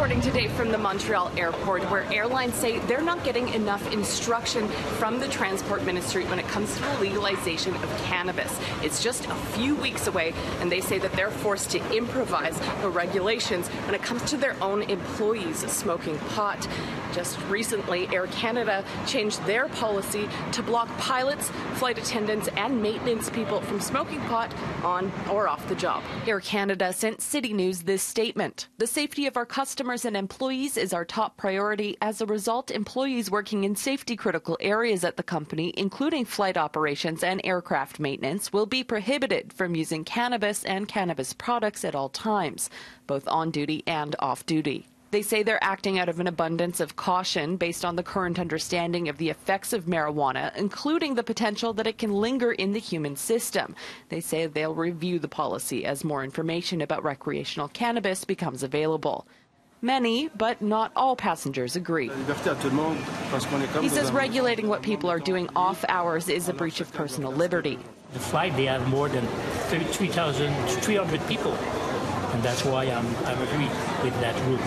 reporting today from the Montreal airport, where airlines say they're not getting enough instruction from the Transport Ministry when it comes to the legalization of cannabis. It's just a few weeks away, and they say that they're forced to improvise the regulations when it comes to their own employees smoking pot. Just recently, Air Canada changed their policy to block pilots, flight attendants, and maintenance people from smoking pot on or off the job. Air Canada sent City News this statement. The safety of our customers and employees is our top priority. As a result, employees working in safety-critical areas at the company, including flight operations and aircraft maintenance, will be prohibited from using cannabis and cannabis products at all times, both on duty and off duty. They say they're acting out of an abundance of caution based on the current understanding of the effects of marijuana, including the potential that it can linger in the human system. They say they'll review the policy as more information about recreational cannabis becomes available. Many, but not all passengers agree. He says regulating what people are doing off hours is a breach of personal liberty. The flight, they have more than 3,300 people, and that's why I'm agree with that rule.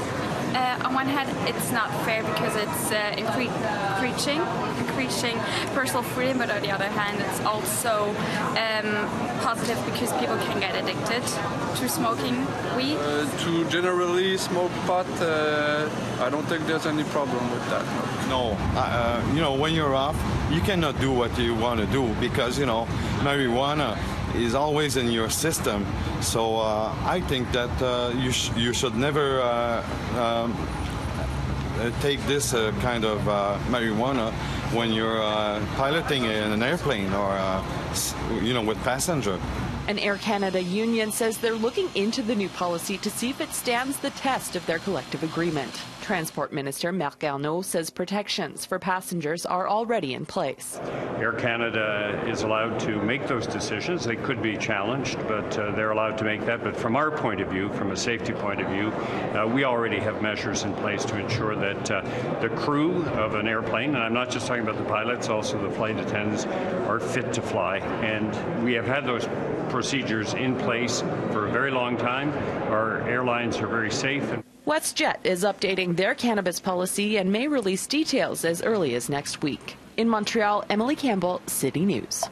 On one hand, it's not fair because it's increasing personal freedom, but on the other hand, it's also positive because people can get addicted to smoking weed. To generally smoke pot, I don't think there's any problem with that. No, when you're off, you cannot do what you want to do because, marijuana is always in your system. So I think that you should never take this kind of marijuana when you're piloting in an airplane or, with passenger. An Air Canada union says they're looking into the new policy to see if it stands the test of their collective agreement. Transport Minister Marc Garneau says protections for passengers are already in place. Air Canada is allowed to make those decisions. They could be challenged, but they're allowed to make that. But from our point of view, from a safety point of view, we already have measures in place to ensure that the crew of an airplane, and I'm not just talking about the pilots, also the flight attendants, are fit to fly. And we have had those procedures in place for a very long time. Our airlines are very safe. WestJet is updating their cannabis policy and may release details as early as next week. In Montreal, Emily Campbell, City News.